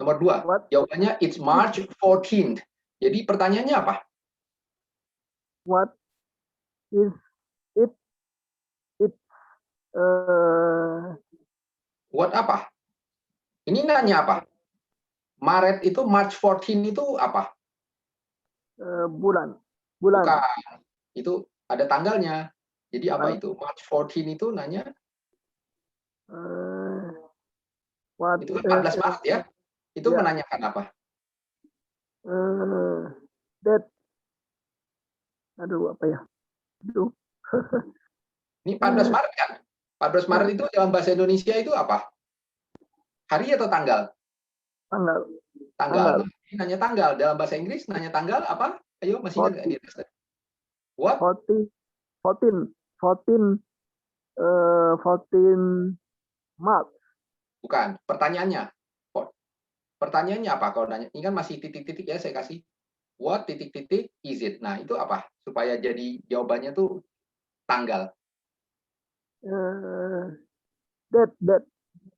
Nomor 2, What jawabannya it's March 14th. Jadi pertanyaannya apa? what is it? It's What apa? Ini nanya apa? Maret itu March 14 itu apa? bulan. Bukan. Itu ada tanggalnya. Jadi apa Bulan. itu? March 14 itu nanya What itu kan 14 Maret ya. Itu ya. menanyakan apa? That. Aduh, apa ya? Aduh. Ini 14 Maret kan? 14 Maret itu dalam bahasa Indonesia itu apa? Hari atau tanggal? Tanggal. Tanggal. Nah, ini nanya tanggal. Dalam bahasa Inggris nanya tanggal apa? Ayo, masih ingat nggak di atas? What? 14 March. Bukan. Pertanyaannya. Pertanyaannya apa? Kalau nanya, ini kan masih titik-titik ya, saya kasih. What titik-titik is it? Nah, itu apa? Supaya jadi jawabannya tuh tanggal. That.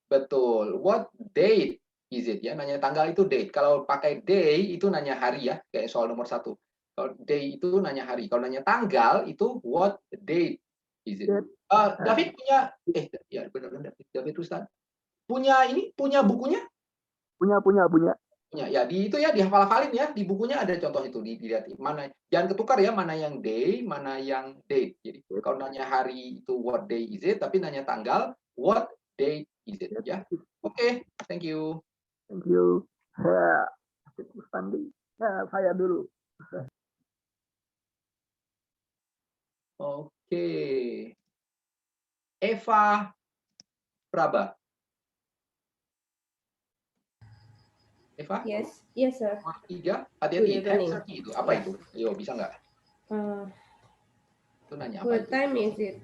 Betul. What date is it? Ya, nanya tanggal itu date. Kalau pakai day itu nanya hari ya, kayak soal nomor 1. Kalau day itu nanya hari. Kalau nanya tanggal itu what date is it? David punya ya benar-benar David Rustan. Punya bukunya? Punya. Punya. Ya, di itu ya dihafal-hafalin ya. Di bukunya ada contoh itu, dilihat mana. Jangan ketukar ya, mana yang day, mana yang date. Jadi kalau nanya hari itu what day is it, tapi nanya tanggal what date is it ya. Oke, thank you. Thank you. Ya, saya dulu. Oke. Eva Praba. Eva? Yes, sir. Nomor 3, hati-hati. Good evening. Itu apa itu? Ayo, bisa nggak? Itu nanya apa What itu? time is it?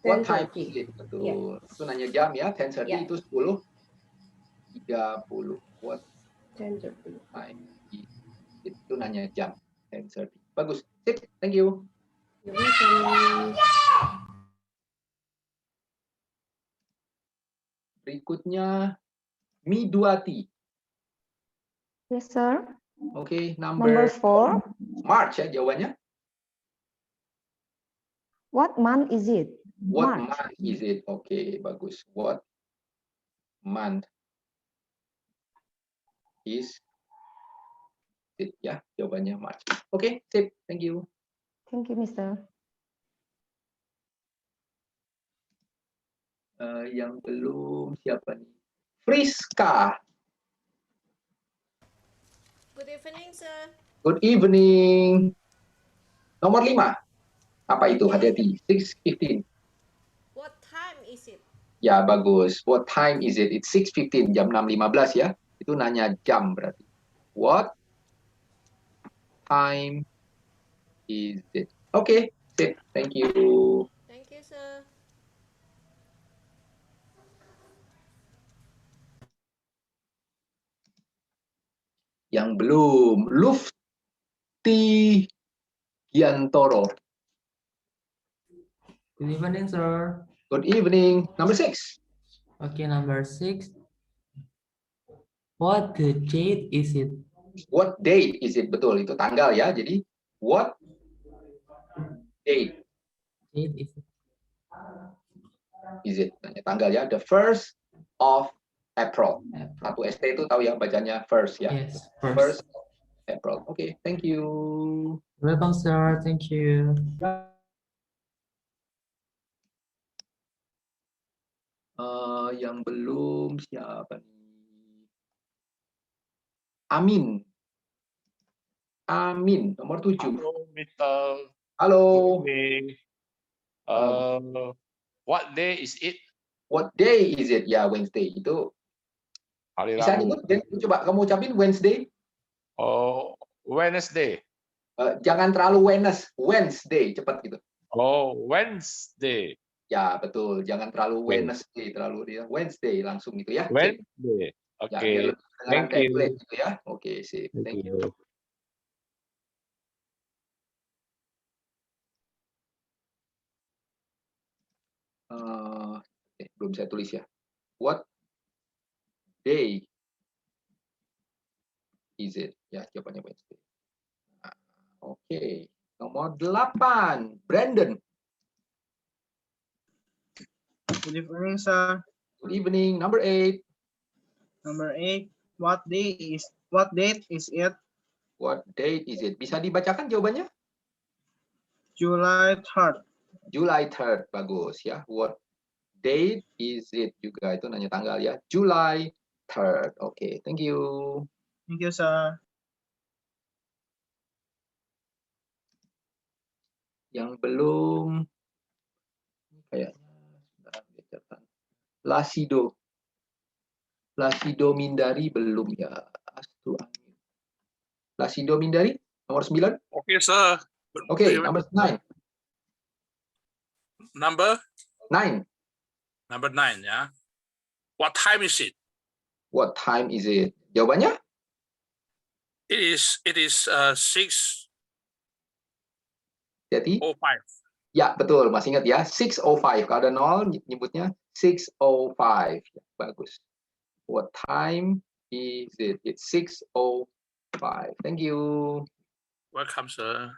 What time 10:30. is it? Betul. Yeah. Itu nanya jam ya. 10:30 Yeah. itu 10:30. What 10:30. time is it? Itu nanya jam. 10:30. Bagus. Sip. Thank you. You're welcome. Berikutnya Midwati. Yes, sir. Oke, Number 4. March ya jawabannya. What month is it? What March. month is it? Oke, bagus. What month is it? Ya, jawabannya March. Oke, sip. Thank you. Thank you, Mister. Yang belum siapa nih? Friska. Good evening, sir. Good evening. Nomor 5. Apa itu? Hati-hati. 6:15. What time is it? Ya, bagus. What time is it? It's 6:15. Jam 6.15 ya. Itu nanya jam berarti. What time is it? Oke, sip. Thank you. Thank you, sir. Yang belum. Lufti Giantoro. Good evening, sir. Good evening. Number 6. Okay, number 6. What the date is it? What date is it? Betul, itu tanggal ya. Jadi, what date Date is it? is it? Tanya tanggal ya. The 1st of April. Satu ST itu tahu ya, bacanya first ya. Yes, First first. of April. Oke, thank you. Welcome, sir. Thank you. Yang belum siapa nih? Amin. Amin, nomor 7. Halo, Mr. Halo. Good evening. What day is it? What day is it? Ya, Wednesday. Itu Hari bisa Rabu. nyebut, coba kamu ucapin Wednesday. Oh, Wednesday. Jangan terlalu Wednesday, cepat gitu. Oh, Wednesday. Ya, betul. Jangan terlalu Wednesday, Wednesday langsung gitu ya. Wednesday. Oke. Ya, biar lebih kedengaran Thank kayak you. Glenn gitu ya. Oke, sip. Thank you. Belum saya tulis ya. What day is it? Ya, jawabannya Wednesday. Nah, Oke. Nomor 8, Brandon. Good evening, sir. Good evening. Number 8. Number 8. What date is it? What date is it? Bisa dibacakan jawabannya? July 3rd. July 3rd. Bagus ya. What date is it juga, itu nanya tanggal ya. July 3rd. Oke, thank you. Thank you, sir. Yang belum kayaknya sebentar, catatan. Lasido Mindari belum ya. Astu Amir. Lasido Mindari nomor 9. Okay, sir. Oke, number 9. Number 9. 9, yeah. What time is it? What time is it? Jawabannya? It is 6:05. Jadi? Ya, betul. Masih ingat ya? 6:05. Kalau ada 0, nyebutnya 6:05. Ya, bagus. What time is it? It's 6:05. Thank you. Welcome, sir.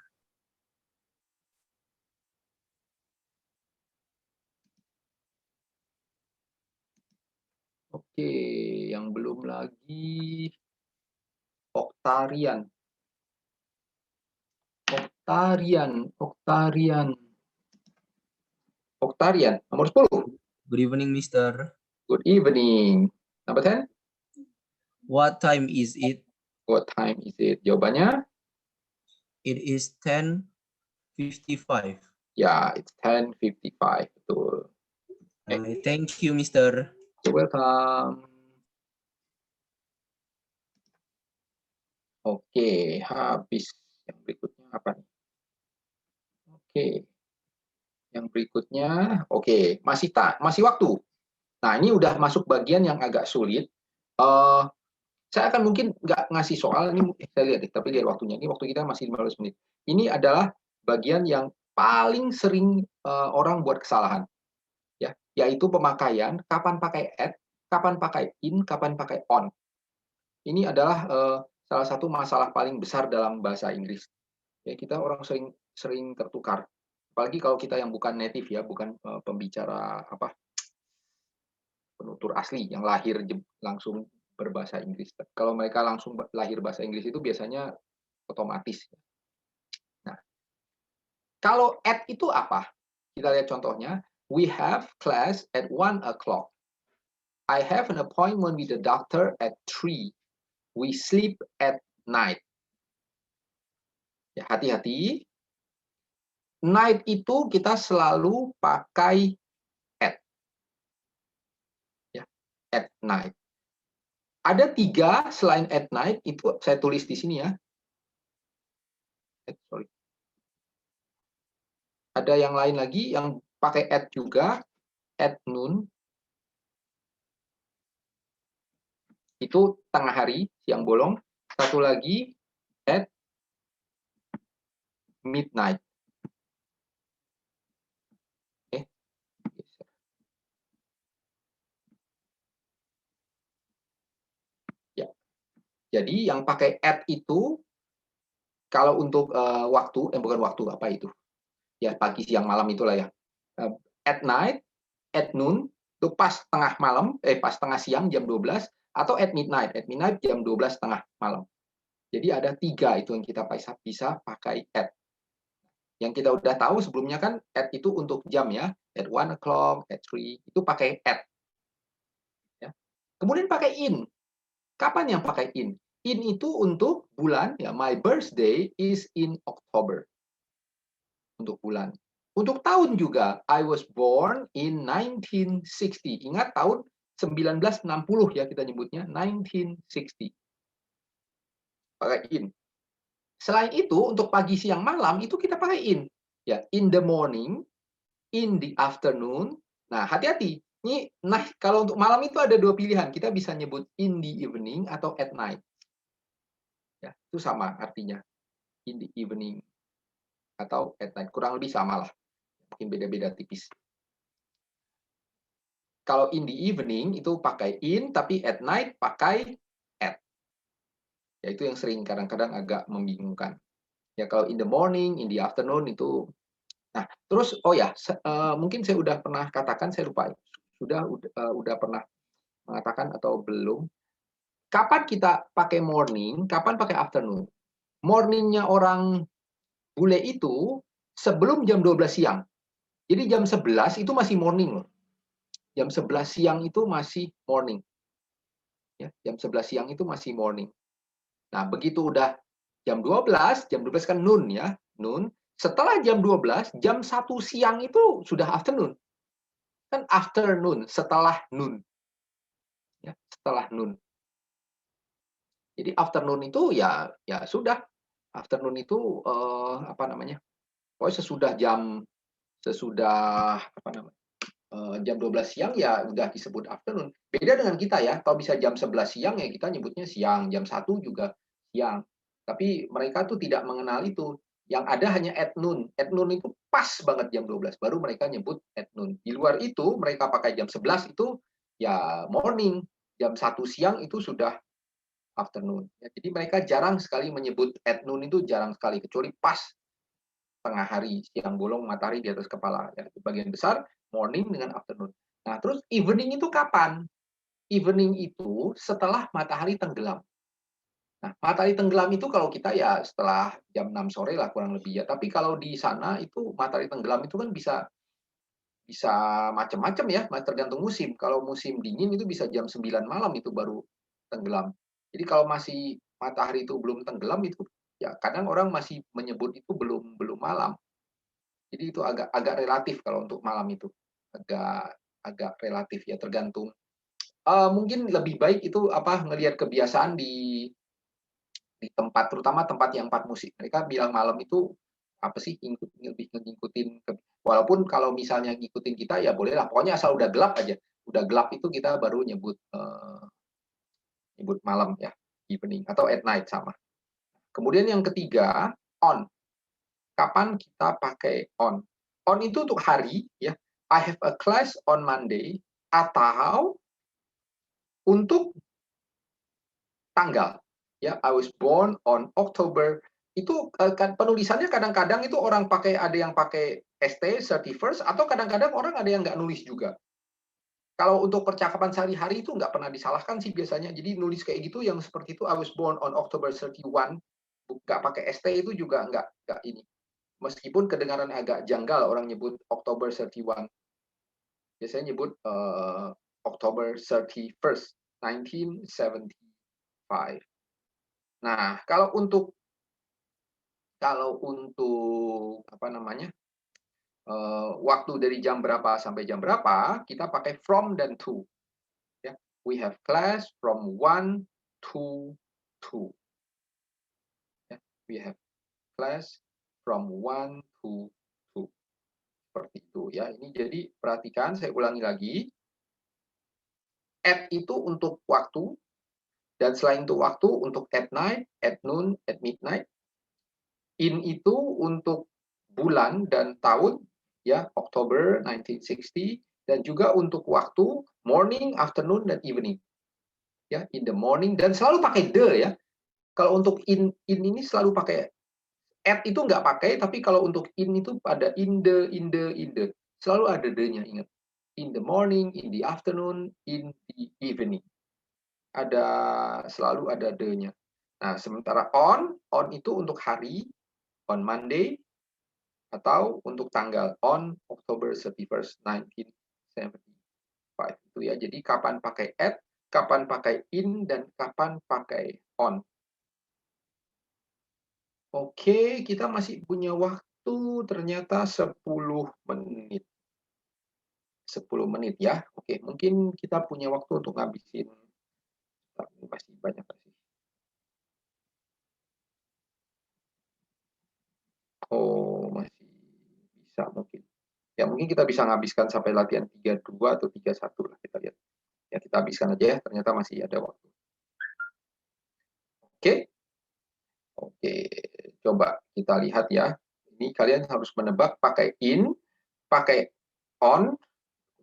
Oke, yang belum lagi Oktarian. Oktarian, nomor 10. Good evening, Mister. Good evening. Number 10. What time is it? What time is it? Jawabannya? It is 10:55. Ya, it's 10:55. Betul. Thank you, Mister. You're welcome. Oke, habis. Yang berikutnya apa nih? Oke. Yang berikutnya, oke, masih waktu. Nah, ini udah masuk bagian yang agak sulit. Saya akan mungkin nggak ngasih soal, ini saya lihat deh, tapi lihat waktunya. Ini waktu kita masih 15 menit. Ini adalah bagian yang paling sering orang buat kesalahan. Ya, yaitu pemakaian, kapan pakai at, kapan pakai in, kapan pakai on. Ini adalah salah satu masalah paling besar dalam bahasa Inggris. Ya, kita orang sering tertukar. Apalagi kalau kita yang bukan native ya, bukan pembicara penutur asli yang lahir langsung berbahasa Inggris. Kalau mereka langsung lahir bahasa Inggris itu biasanya otomatis. Nah, kalau at itu apa? Kita lihat contohnya. We have class at 1 o'clock. I have an appointment with the doctor at 3. We sleep at night. Ya, hati-hati. Night itu kita selalu pakai at. Ya, at night. Ada 3 selain at night, itu saya tulis di sini ya. Sorry. Ada yang lain lagi yang pakai at juga, at noon. Itu tengah hari, siang bolong. Satu lagi, at midnight. Oke. Ya. Jadi yang pakai at itu, kalau untuk waktu, bukan waktu, apa itu? Ya, pagi, siang, malam itulah ya. At night, at noon, itu pas tengah malam, pas tengah siang jam 12, atau at midnight jam 12 tengah malam. Jadi ada 3 itu yang kita bisa pakai at. Yang kita udah tahu sebelumnya kan at itu untuk jam ya, at 1 o'clock, at 3, itu pakai at. Ya. Kemudian pakai in. Kapan yang pakai in? In itu untuk bulan, ya, my birthday is in October. Untuk bulan. Untuk tahun juga, I was born in 1960. Ingat tahun 1960 ya kita nyebutnya, 1960. Pakai in. Selain itu, untuk pagi, siang, malam, itu kita pakai in. Ya, in the morning, in the afternoon. Nah, hati-hati. Nah, kalau untuk malam itu ada 2 pilihan. Kita bisa nyebut in the evening atau at night. Ya, itu sama artinya. In the evening atau at night. Kurang lebih sama lah. Mungkin beda-beda tipis. Kalau in the evening itu pakai in, tapi at night pakai at. Ya itu yang sering kadang-kadang agak membingungkan. Ya kalau in the morning, in the afternoon itu. Nah, terus mungkin saya udah pernah katakan, saya lupa. Udah pernah mengatakan atau belum. Kapan kita pakai morning, kapan pakai afternoon? Morningnya orang bule itu sebelum jam 12 siang. Jadi jam 11 itu masih morning loh. Jam 11 siang itu masih morning. Ya, jam 11 siang itu masih morning. Nah, begitu udah jam 12 kan noon ya, noon. Setelah jam 12, jam 1 siang itu sudah afternoon. Kan afternoon, setelah noon. Ya, setelah noon. Jadi afternoon itu ya sudah. Afternoon itu pokoknya sesudah jam 12 siang ya udah disebut afternoon. Beda dengan kita ya, kalau bisa jam 11 siang ya kita nyebutnya siang, jam 1 juga siang. Tapi mereka tuh tidak mengenal itu. Yang ada hanya at noon. At noon itu pas banget jam 12, baru mereka nyebut at noon. Di luar itu mereka pakai jam 11 itu ya morning. Jam 1 siang itu sudah afternoon. Ya, jadi mereka jarang sekali menyebut at noon, itu jarang sekali, kecuali pas tengah hari, siang bolong, matahari di atas kepala. Ya, bagian besar morning dengan afternoon. Nah, terus evening itu kapan? Evening itu setelah matahari tenggelam. Nah, matahari tenggelam itu kalau kita ya setelah jam 6 sore lah kurang lebih ya. Tapi kalau di sana itu matahari tenggelam itu kan bisa macam-macam ya, tergantung musim. Kalau musim dingin itu bisa jam 9 malam itu baru tenggelam. Jadi kalau masih matahari itu belum tenggelam itu ya kadang orang masih menyebut itu belum malam. Jadi itu agak relatif kalau untuk malam itu. Agak relatif ya, tergantung. Mungkin lebih baik itu ngelihat kebiasaan di tempat, terutama tempat yang 4 musim. Mereka bilang malam itu apa sih, ngikutin, walaupun kalau misalnya ngikutin kita ya bolehlah, pokoknya asal udah gelap aja. Udah gelap itu kita baru nyebut malam ya, evening atau at night sama. Kemudian yang ketiga, on. Kapan kita pakai on? On itu untuk hari ya. I have a class on Monday, atau untuk tanggal. Ya, I was born on October. Itu kan penulisannya kadang-kadang itu orang ada yang pakai ST 31st, atau kadang-kadang orang ada yang nggak nulis juga. Kalau untuk percakapan sehari-hari itu nggak pernah disalahkan sih biasanya. Jadi nulis kayak gitu yang seperti itu, I was born on October 31, nggak pakai ST itu juga nggak ini. Meskipun kedengaran agak janggal orang nyebut October 31. Biasanya nyebut October 31st, 1975. Nah, kalau untuk waktu dari jam berapa sampai jam berapa, kita pakai from dan to. Ya, we have class from 1 to 2. Ya, we have class from 1 to 2. Seperti itu ya. Ini jadi perhatikan, saya ulangi lagi. At itu untuk waktu, dan selain itu waktu untuk at night, at noon, at midnight. In itu untuk bulan dan tahun, ya, Oktober 1960, dan juga untuk waktu morning, afternoon, dan evening. Ya, in the morning, dan selalu pakai the ya. Kalau untuk in ini selalu pakai, at itu nggak pakai, tapi kalau untuk in itu ada in the. Selalu ada the-nya, ingat. In the morning, in the afternoon, in the evening. Selalu ada the-nya. Nah, sementara on itu untuk hari, on Monday, atau untuk tanggal, on October 31st, 1975. Itu ya. Jadi kapan pakai at, kapan pakai in, dan kapan pakai on. Oke, kita masih punya waktu ternyata 10 menit. 10 menit ya. Oke, mungkin kita punya waktu untuk ngabisin. Ini masih banyak sih. Oh, masih bisa mungkin. Ya, mungkin kita bisa ngabiskan sampai latihan 32 atau 31 lah, kita lihat. Ya, kita habiskan aja ya, ternyata masih ada waktu. Oke. Oke, coba kita lihat ya. Ini kalian harus menebak pakai in, pakai on.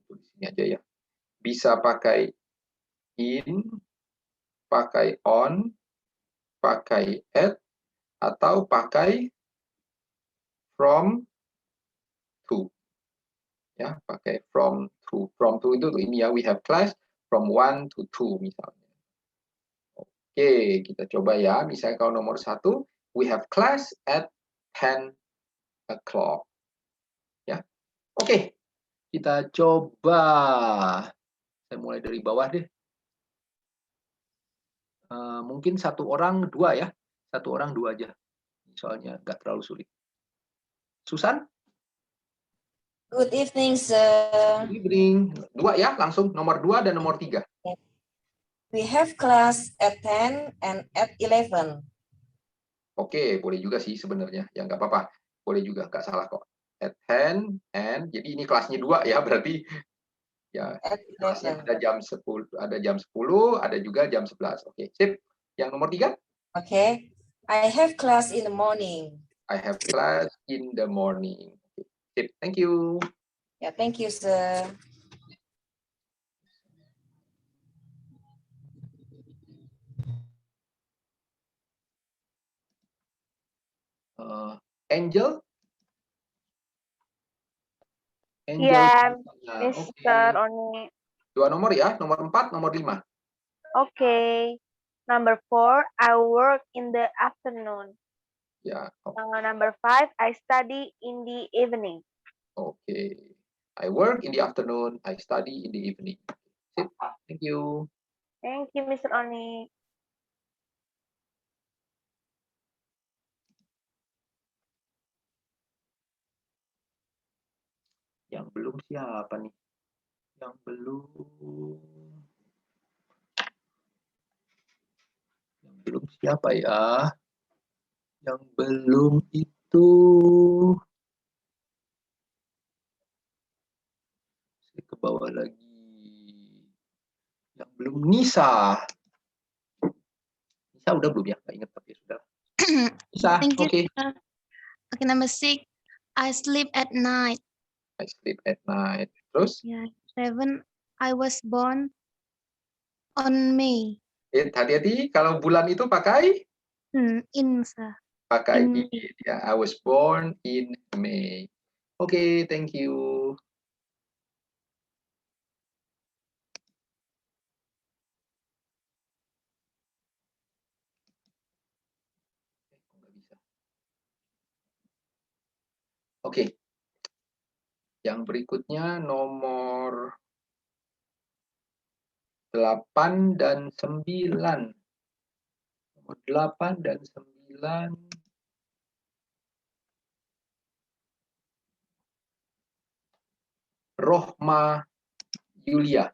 Di sini aja ya. Bisa pakai in, pakai on, pakai at, atau pakai from to. Ya, pakai from to. From to itu ini ya, we have class from 1 to 2 misalnya. Oke, kita coba ya. Misalnya kalau nomor 1, we have class at 10 o'clock. Ya. Oke. Kita coba. Saya mulai dari bawah deh. Mungkin 1 orang 2 ya. 1 orang 2 aja. Soalnya nggak terlalu sulit. Susan? Good evening, sir. Good evening. 2 ya, langsung nomor 2 dan nomor 3. We have class at 10 and at 11. Oke, boleh juga sih sebenarnya. Ya nggak apa-apa. Boleh juga, nggak salah kok. At 10 and, jadi ini kelasnya 2 ya, berarti ya At kelasnya 11. ada jam 10, ada juga jam 11. Oke, sip. Yang nomor 3? Okay. I have class in the morning. I have class in the morning. Okay, sip. Thank you. Yeah, thank you, sir. Angel? Angel. Yeah, Nah, Mr. oke. Oni. 2 nomor ya, nomor 4, nomor 5. Okay. Number 4, I work in the afternoon. Ya, oke. Number 5, I study in the evening. Okay. I work in the afternoon, I study in the evening. Sip. Thank you. Thank you, Mr. Oni. Yang belum siapa nih? Yang belum siapa ya? Yang belum itu saya ke bawah lagi. Yang belum Nisa. Nisa udah belum ya? Nggak ingat tapi sudah. Nisa, oke. Okay, number 6, I sleep at night. I sleep at night. Terus? Yeah. 7, I was born on May. Hati-hati, kalau bulan itu pakai? In, sir. Pakai In in. Ya, I was born in May. Oke, thank you. Oke. Yang berikutnya nomor 8 dan 9. Nomor 8 dan 9. Rohma Yulia.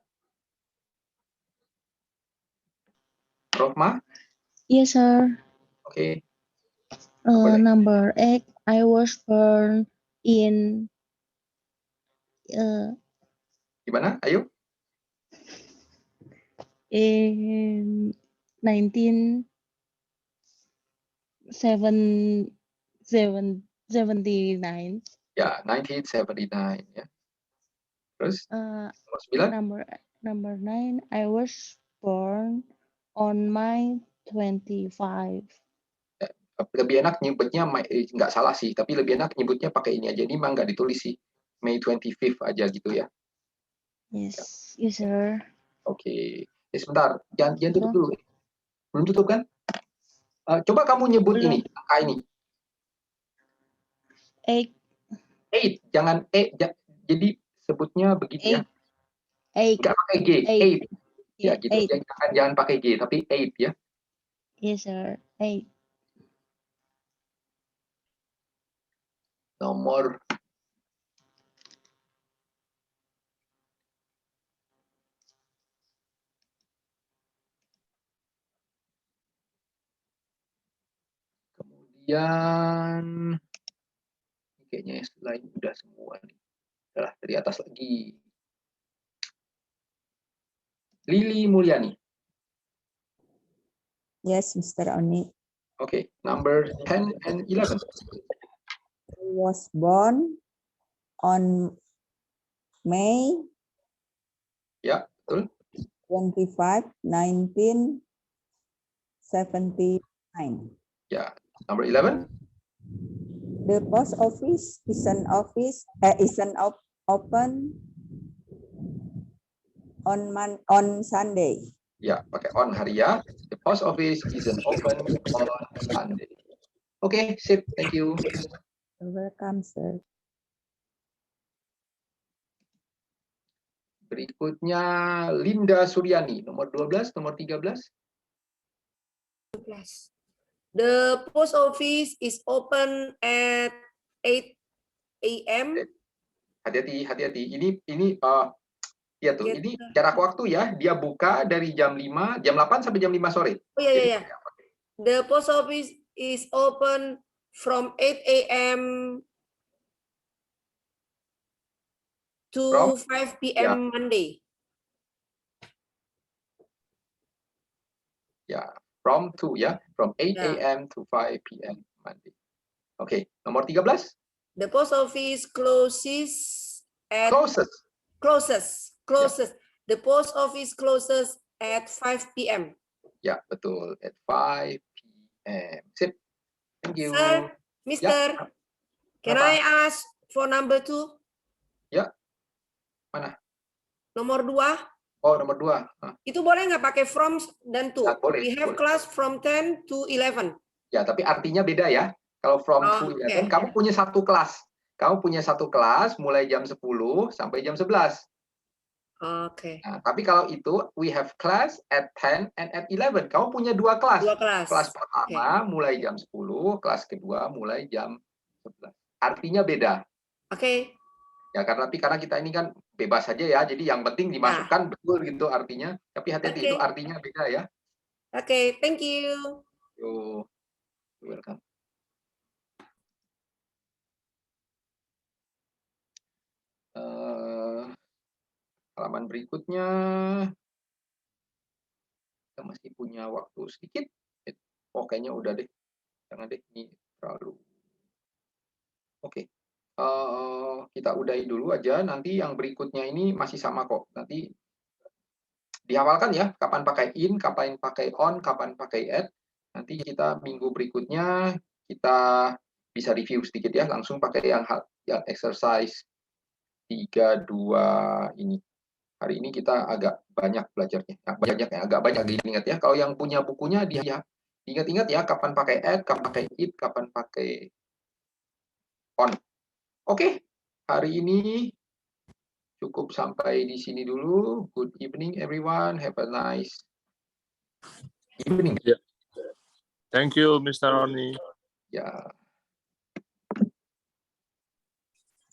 Rohma? Yes, sir. Oke. Number 8, I was born in Gimana? Ayo. in 1979. Ya, 1979 ya. Terus nomor 9? Number 9, I was born on May 25. Ya, lebih enak nyebutnya nggak salah sih, tapi lebih enak nyebutnya pakai ini aja. Ini memang nggak ditulis sih. May 25th aja gitu ya. Yes, yes, sir. Oke. Sebentar, jangan tutup dulu. Belum tutup kan? Coba kamu nyebut ini, angka ini. 8. Jangan jadi sebutnya begitu ya. 8. Nggak pakai G. 8. Ya, gitu. Jangan pakai G, tapi 8 ya. Yes, sir. 8. Nomor kemudian kayaknya lain udah semua nih. Udah dari atas lagi. Lili Mulyani. Yes, Mr. Oni. Okay, number 10 and 11. I was born on May. Ya, betul. 25, 1979. 9. Yeah. Number 11. The post office isn't open on Sunday. Ya, pakai on hari ya. The post office isn't open on Sunday. Oke, sip. Thank you. You're welcome, sir. Berikutnya Linda Suryani, nomor 12, nomor 13. The post office is open at 8 a.m. Hati-hati. Ini ya tuh, ini jarak waktu ya. Dia buka dari jam 5, jam 8 sampai jam 5 sore. Oh ya. The post office is open from 8 a.m. to 5 p.m. Monday. Ya, from 2 ya. From 8 a.m. to 5 p.m. Monday. Oke, nomor 13. The post office closes at closes. The post office closes at 5 p.m. Ya, betul. At 5 p.m. Sip. Thank you. Sir, Mister, can I ask for number 2? Ya. Mana? Nomor 2. Oh, nomor 2. Itu boleh nggak pakai from dan to? Boleh, We have class from 10 to 11. Ya, tapi artinya beda ya. Kalau from to 11, kamu punya satu kelas. Kamu punya satu kelas mulai jam 10 sampai jam 11. Oke. Nah, tapi kalau itu, we have class at 10 and at 11. Kamu punya dua kelas. Kelas pertama mulai jam 10, kelas kedua mulai jam 11. Artinya beda. Oke. Ya, karena kita ini kan bebas saja ya. Jadi yang penting dimasukkan betul gitu artinya. Tapi hati-hati itu artinya beda ya. Oke, thank you. You're welcome. Halaman berikutnya. Kita masih punya waktu sedikit. Oh, kayaknya udah deh. Jangan deh, ini terlalu. Oke. Kita udahi dulu aja. Nanti yang berikutnya ini masih sama kok. Nanti dihafalkan ya. Kapan pakai in, kapan pakai on, kapan pakai at. Nanti kita minggu berikutnya kita bisa review sedikit ya. Langsung pakai yang exercise 3, 2 ini. Hari ini kita agak banyak belajarnya. Agak banyak diingat ya. Kalau yang punya bukunya dia ingat-ingat ya kapan pakai add, kapan pakai it, kapan pakai on. Oke, hari ini cukup sampai di sini dulu. Good evening everyone. Have a nice evening. Yeah. Thank you, Mr. Roni. Ya.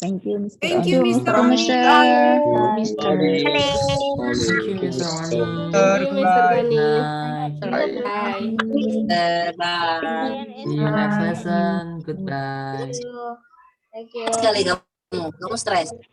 Thank you, Mr. Thank you, Mr. Roni. Thank you, Mr. Roni. Thank you, Mr. Gani. Bye. Bye. See you next lesson. Goodbye. Thank you. Sekali kamu stres.